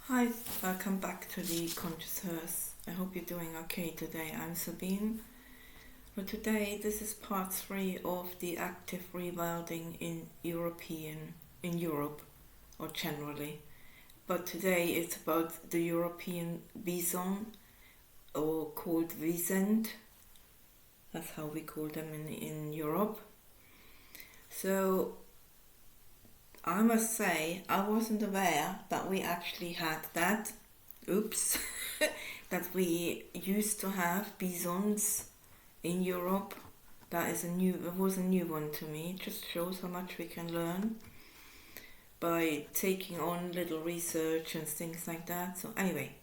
Hi, welcome back to the Conscious Earth. I hope you're doing okay today. I'm Sabine. For today, this is part 3 of the active rewilding in Europe, or generally. But today it's about the European bison, or called Wisent. That's how we call them in Europe. So I must say, I wasn't aware that we actually had that. Oops. That we used to have bisons in Europe. It was a new one to me. It just shows how much we can learn by taking on little research and things like that. So anyway,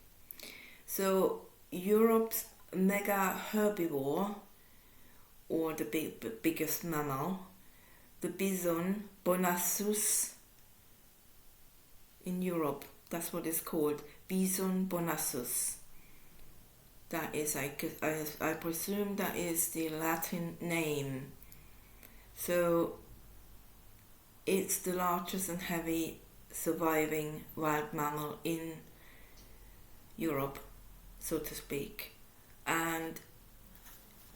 Europe's mega herbivore, or the biggest mammal, the bison bonassus in Europe. That's what it's called, Bison bonassus. That is, I presume that is the Latin name. So it's the largest and heavy surviving wild mammal in Europe, so to speak. And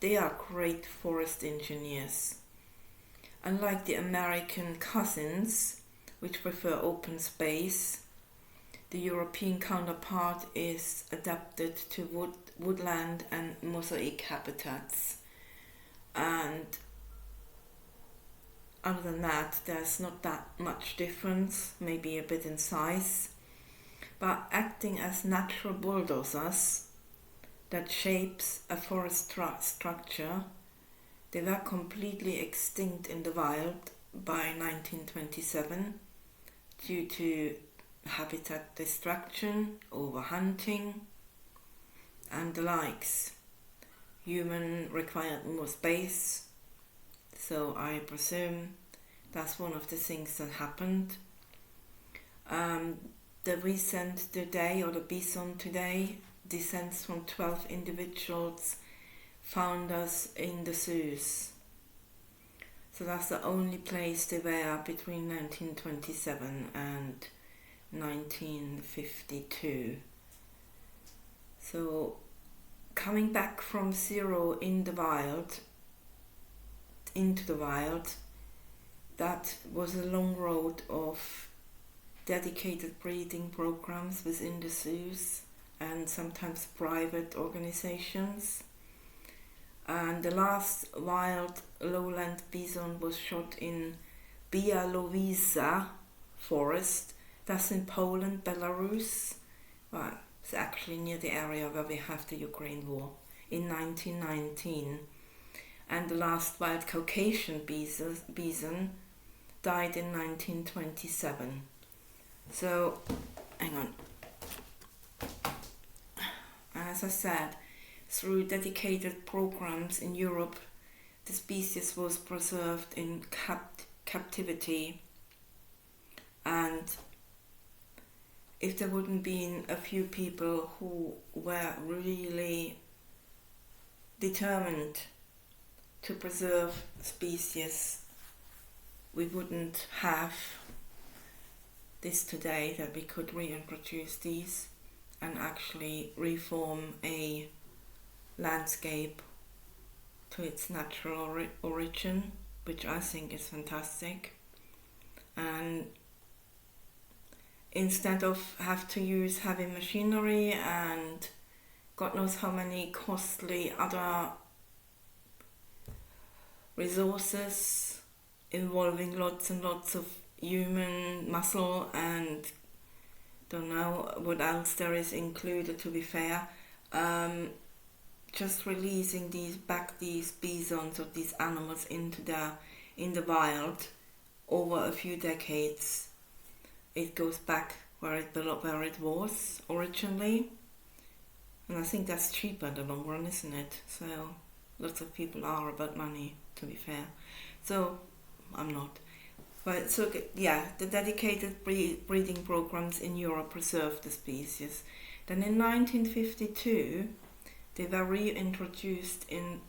they are great forest engineers. Unlike the American cousins, which prefer open space, the European counterpart is adapted to woodland and mosaic habitats. And other than that, there's not that much difference, maybe a bit in size, but acting as natural bulldozers that shapes a forest structure. They were completely extinct in the wild by 1927 due to habitat destruction, overhunting, and the likes. Human required more space, so I presume that's one of the things that happened. The Wisent today, or the bison today, descends from 12 individuals found us in the zoos. So that's the only place they were between 1927 and 1952. So coming back from zero into the wild, that was a long road of dedicated breeding programs within the zoos and sometimes private organizations. And the last wild lowland bison was shot in Białowieża forest. That's in Poland, Belarus. Well, it's actually near the area where we have the Ukraine war, in 1919. And the last wild Caucasian bison died in 1927. So, hang on. As I said, through dedicated programs in Europe, the species was preserved in captivity. And if there wouldn't been a few people who were really determined to preserve species, we wouldn't have this today, that we could reintroduce these and actually reform a landscape to its natural origin, which I think is fantastic. And instead of have to use heavy machinery and God knows how many costly other resources involving lots and lots of human muscle and don't know what else there is included, to be fair, just releasing these bisons or these animals in the wild over a few decades, it goes back where it was originally. And I think that's cheaper in the long run, isn't it? So lots of people are about money, to be fair. So I'm not. But so yeah, the dedicated breeding programs in Europe preserved the species. Then in 1952, they were reintroduced in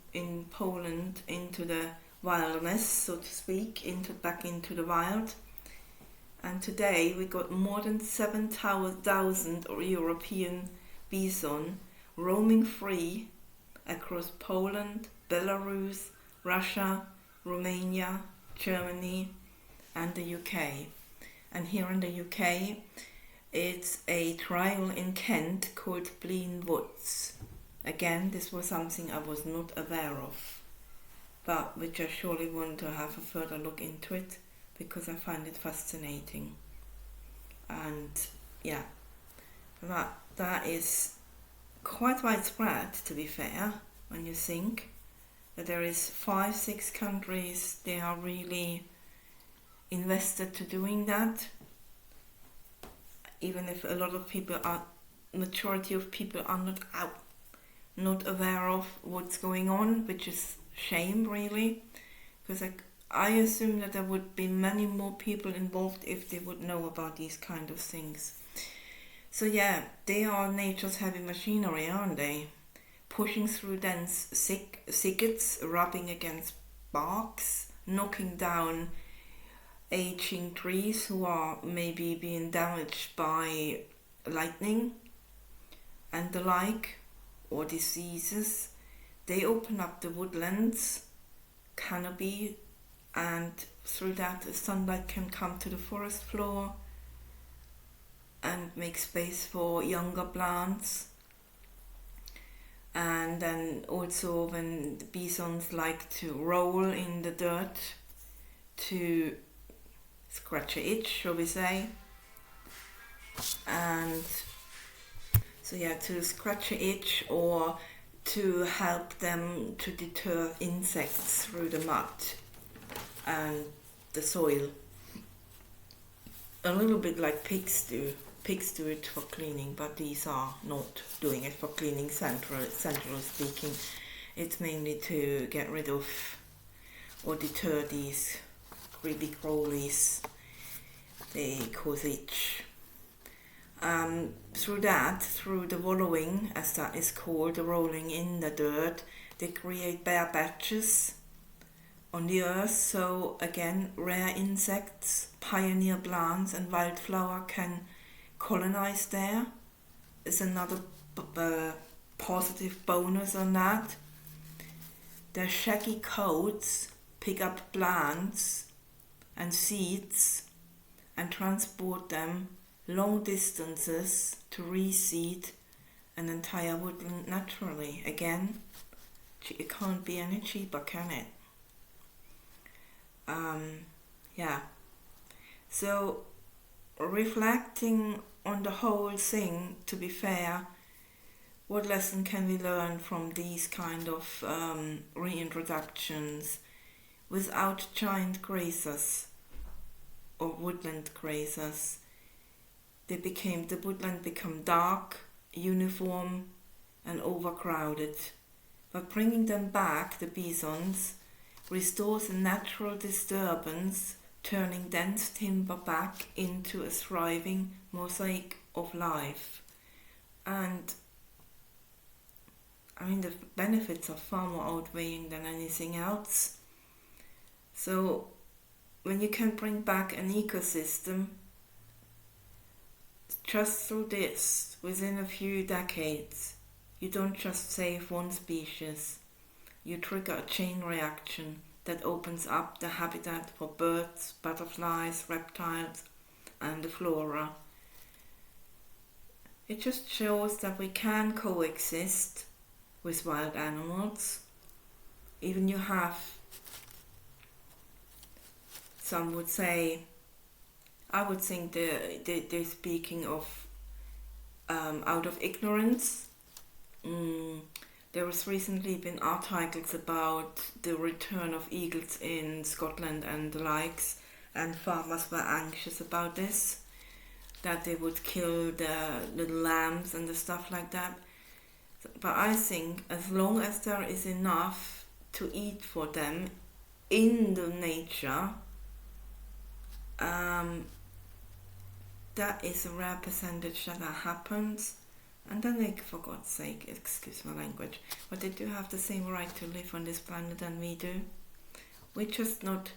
Poland into the wilderness, so to speak, back into the wild. And today we got more than 7,000 European bison roaming free across Poland, Belarus, Russia, Romania, Germany and the UK. And here in the UK it's a trial in Kent called Blean Woods. Again, this was something I was not aware of, but which I surely want to have a further look into it because I find it fascinating. And yeah, that is quite widespread, to be fair, when you think that there is 5-6 countries they are really invested to doing that, even if a lot of people are, majority of people are not aware of what's going on, which is shame really, because I assume that there would be many more people involved if they would know about these kind of things. So yeah, they are nature's heavy machinery, aren't they? Pushing through dense thickets, rubbing against barks, knocking down aging trees who are maybe being damaged by lightning and the like, or diseases. They open up the woodlands canopy, and through that the sunlight can come to the forest floor and make space for younger plants. And then also when the bisons like to roll in the dirt to scratch an itch, shall we say, and so yeah, to scratch an itch or to help them to deter insects through the mud and the soil. A little bit like pigs do. Pigs do it for cleaning, but these are not doing it for cleaning, centrally speaking. It's mainly to get rid of or deter these creepy crawlies. They cause itch. Through the wallowing, as that is called, the rolling in the dirt, they create bare patches on the earth. So again, rare insects, pioneer plants and wildflower can colonize there. Is another positive bonus on that. Their shaggy coats pick up plants and seeds and transport them long distances to reseed an entire woodland naturally. Again, it can't be any cheaper, can it? Yeah. So reflecting on the whole thing, to be fair, what lesson can we learn from these kind of reintroductions without giant grazers or woodland grazers? The woodland become dark, uniform and overcrowded. But bringing them back, the bisons, restores a natural disturbance, turning dense timber back into a thriving mosaic of life. And I mean, the benefits are far more outweighing than anything else. So when you can bring back an ecosystem just through this, within a few decades, you don't just save one species, you trigger a chain reaction that opens up the habitat for birds, butterflies, reptiles and the flora. It just shows that we can coexist with wild animals. Even you have, some would say, I would think they're speaking of out of ignorance. There has recently been articles about the return of eagles in Scotland and the likes, and farmers were anxious about this, that they would kill the little lambs and the stuff like that. But I think as long as there is enough to eat for them in the nature, that is a rare percentage that happens. And then they, for God's sake, excuse my language, but they do have the same right to live on this planet than we do. We're just not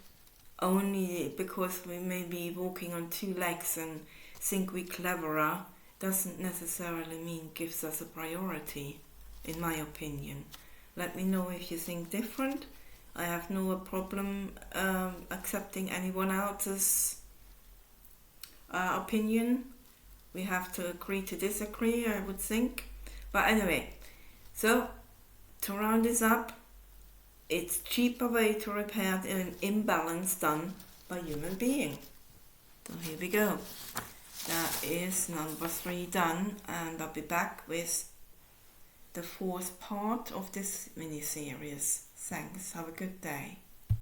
only because we may be walking on two legs and think we're cleverer doesn't necessarily mean gives us a priority, in my opinion. Let me know if you think different. I have no problem accepting anyone else's opinion. We have to agree to disagree, I would think. But anyway, so to round this up, it's a cheaper way to repair an imbalance done by human being. So here we go. That is number 3 done, and I'll be back with the 4th part of this mini-series. Thanks, have a good day.